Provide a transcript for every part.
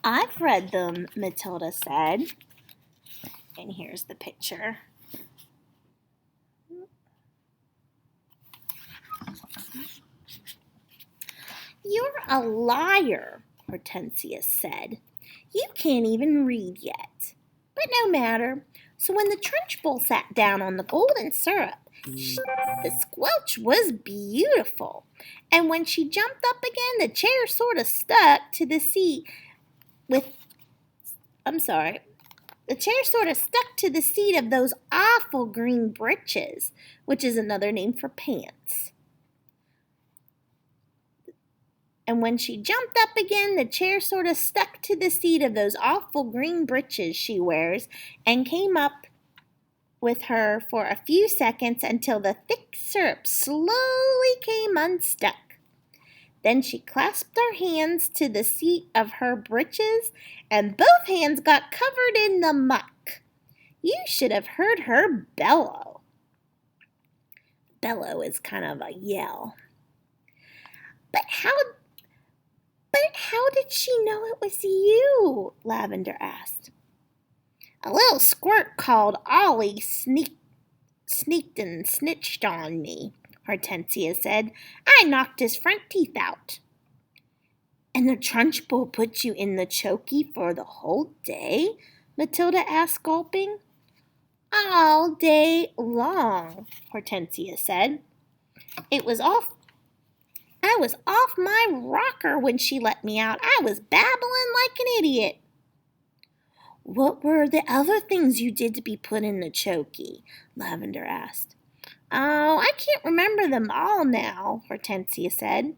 I've read them, Matilda said. And here's the picture. You're a liar, Hortensia said. You can't even read yet. But no matter. So when the Trunchbull sat down on the golden syrup, the squelch was beautiful. And when she jumped up again, the chair sort of stuck to the seat the chair sort of stuck to the seat of those awful green breeches, which is another name for pants. And when she jumped up again, the chair sort of stuck to the seat of those awful green breeches she wears and came up with her for a few seconds until the thick syrup slowly came unstuck. Then she clasped her hands to the seat of her breeches, and both hands got covered in the muck. You should have heard her bellow. Bellow is kind of a yell. But how did she know it was you? Lavender asked. A little squirt called Ollie sneaked and snitched on me, Hortensia said. I knocked his front teeth out. And the Trunchbull put you in the chokey for the whole day? Matilda asked, gulping. All day long, Hortensia said. I was off my rocker when she let me out. I was babbling like an idiot. What were the other things you did to be put in the chokey? Lavender asked. Oh, I can't remember them all now, Hortensia said.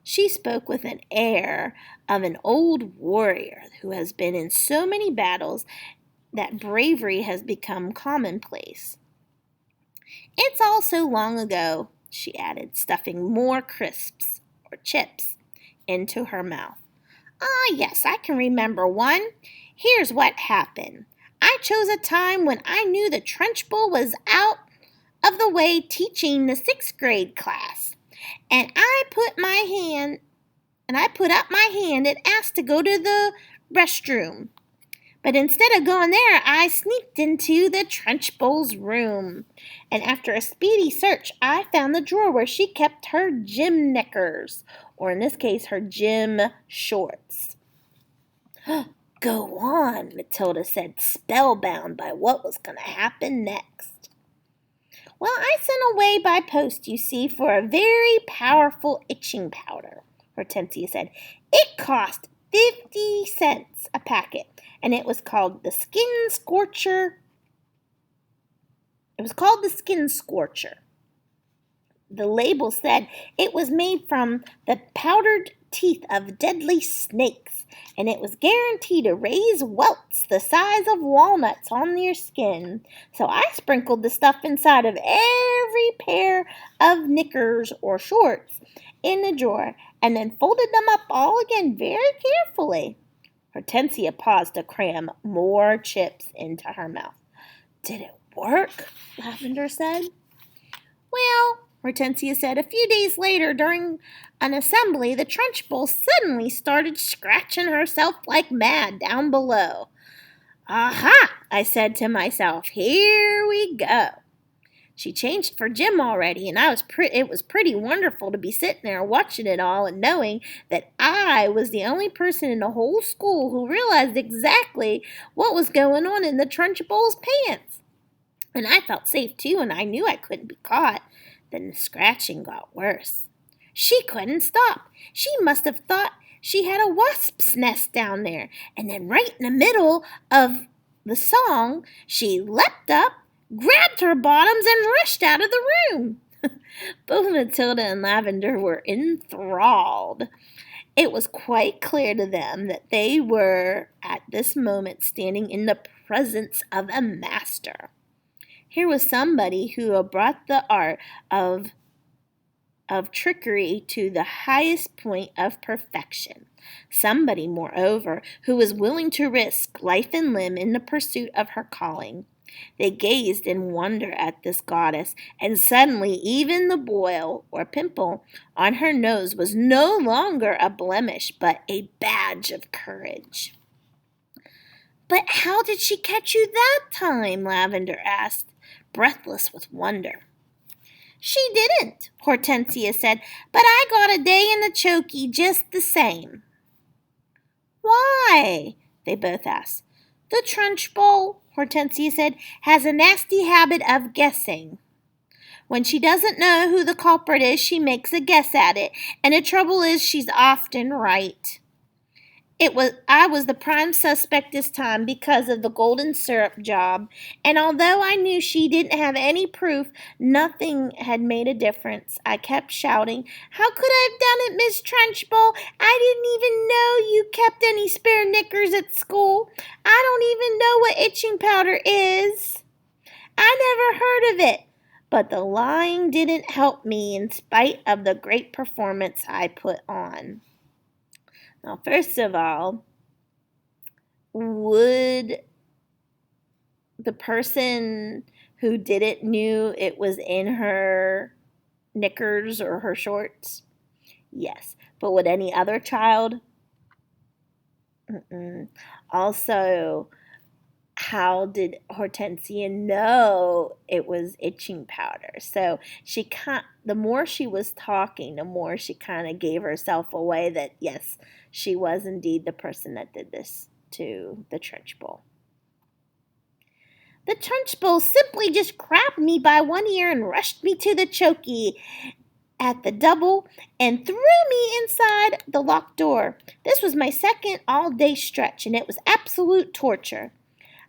She spoke with an air of an old warrior who has been in so many battles that bravery has become commonplace. It's all so long ago, she added, stuffing more crisps or chips into her mouth. Ah, yes, I can remember one. Here's what happened. I chose a time when I knew the Trunchbull was out of the way teaching the 6th grade class, and I put up my hand and asked to go to the restroom. But instead of going there, I sneaked into the Trunchbull's room. And after a speedy search, I found the drawer where she kept her gym knickers, or in this case, her gym shorts. Go on, Matilda said, spellbound by what was going to happen next. Well, I sent away by post, you see, for a very powerful itching powder, Hortensia said. It cost 50 cents a packet, and it was called the Skin Scorcher. The label said it was made from the powdered teeth of deadly snakes, and it was guaranteed to raise welts the size of walnuts on your skin. So I sprinkled the stuff inside of every pair of knickers or shorts in the drawer, and then folded them up all again very carefully. Hortensia paused to cram more chips into her mouth. Did it work? Lavender said. Well, Hortensia said, a few days later during an assembly, the Trunchbull suddenly started scratching herself like mad down below. Aha, I said to myself, here we go. She changed for gym already, and it was pretty wonderful to be sitting there watching it all and knowing that I was the only person in the whole school who realized exactly what was going on in the Trunchbull's pants. And I felt safe too, and I knew I couldn't be caught. Then the scratching got worse. She couldn't stop. She must have thought she had a wasp's nest down there. And then right in the middle of the song, she leapt up, grabbed her bottoms, and rushed out of the room. Both Matilda and Lavender were enthralled. It was quite clear to them that they were, at this moment, standing in the presence of a master. Here was somebody who had brought the art of trickery to the highest point of perfection. Somebody, moreover, who was willing to risk life and limb in the pursuit of her calling. They gazed in wonder at this goddess, and suddenly even the boil or pimple on her nose was no longer a blemish, but a badge of courage. "But how did she catch you that time?" Lavender asked, breathless with wonder. "She didn't," Hortensia said, "but I got a day in the chokey just the same." "Why?" they both asked. "The Trunchbull," Hortensia said, "has a nasty habit of guessing. When she doesn't know who the culprit is, she makes a guess at it, and the trouble is she's often right. I was the prime suspect this time because of the golden syrup job, and although I knew she didn't have any proof, nothing had made a difference. I kept shouting, 'How could I have done it, Miss Trunchbull? I didn't even know you kept any spare knickers at school. I don't even know what itching powder is. I never heard of it.' But the lying didn't help me in spite of the great performance I put on." Now, first of all, would the person who did it knew it was in her knickers or her shorts? Yes. But would any other child? Mm-mm. Also, how did Hortensia know it was itching powder? So the more she was talking, the more she kind of gave herself away that yes, she was indeed the person that did this to the Trunchbull. "The Trunchbull simply just grabbed me by one ear and rushed me to the chokey at the double and threw me inside the locked door. This was my second all-day stretch, and it was absolute torture.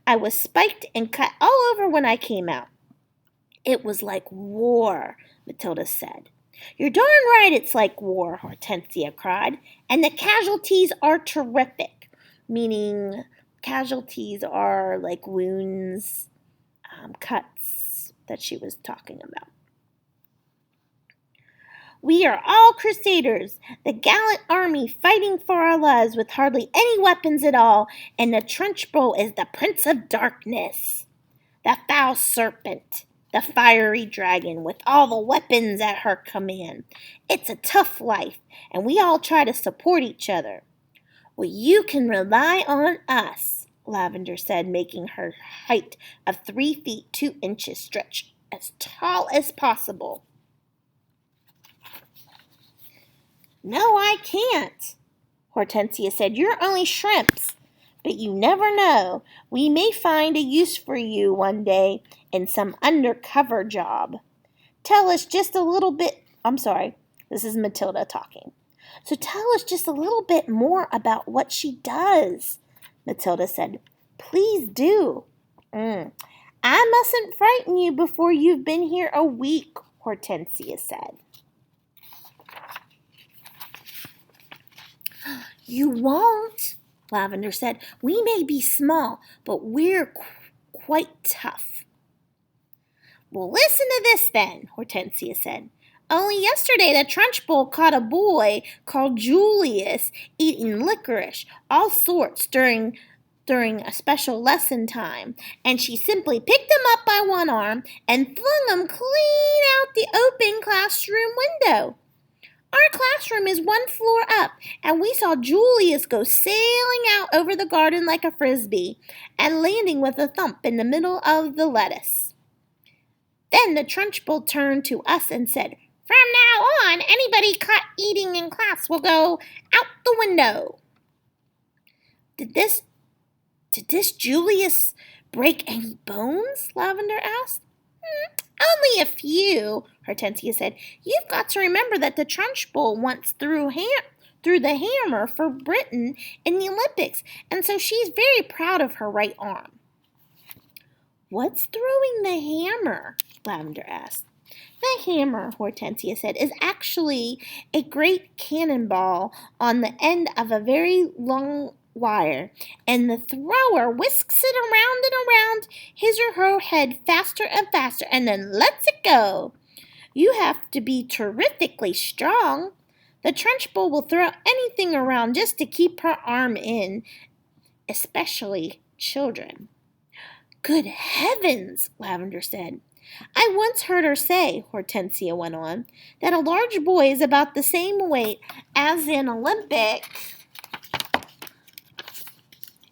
I was spiked and cut all over when I came out." "It was like war," Matilda said. "You're darn right it's like war," Hortensia cried. "And the casualties are terrific," meaning casualties are like wounds, cuts that she was talking about. "We are all crusaders, the gallant army fighting for our lives with hardly any weapons at all, and the Trunchbull is the Prince of Darkness, the foul serpent, the fiery dragon with all the weapons at her command. It's a tough life, and we all try to support each other." "Well, you can rely on us," Lavender said, making her height of 3 feet 2 inches stretch as tall as possible. "No, I can't," Hortensia said. "You're only shrimps, but you never know. We may find a use for you one day in some undercover job. Tell us just a little bit." I'm sorry, this is Matilda talking. "So tell us just a little bit more about what she does," Matilda said. "Please do." "I mustn't frighten you before you've been here a week," Hortensia said. "You won't," Lavender said. "We may be small, but we're quite tough." "Well, listen to this then," Hortensia said. "Only yesterday the Trunchbull caught a boy called Julius eating licorice, all sorts, during a special lesson time, and she simply picked him up by one arm and flung him clean out the open classroom window. Our classroom is 1 floor up, and we saw Julius go sailing out over the garden like a frisbee and landing with a thump in the middle of the lettuce. Then the Trunchbull turned to us and said, 'From now on, anybody caught eating in class will go out the window.'" Did this Julius break any bones?" Lavender asked. "Only a few," Hortensia said. "You've got to remember that the Trunchbull once threw the hammer for Britain in the Olympics, and so she's very proud of her right arm." "What's throwing the hammer?" Lavender asked. "The hammer," Hortensia said, "is actually a great cannonball on the end of a very long wire, and the thrower whisks it around and around his or her head faster and faster, and then lets it go. You have to be terrifically strong. The Trunchbull will throw anything around just to keep her arm in, especially children." Good heavens, Lavender said. I once heard her say, Hortensia went on, that a large boy is about the same weight as an Olympic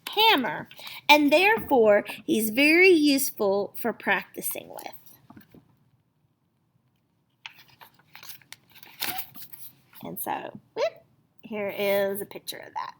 hammer, and therefore he's very useful for practicing with. And so, here is a picture of that.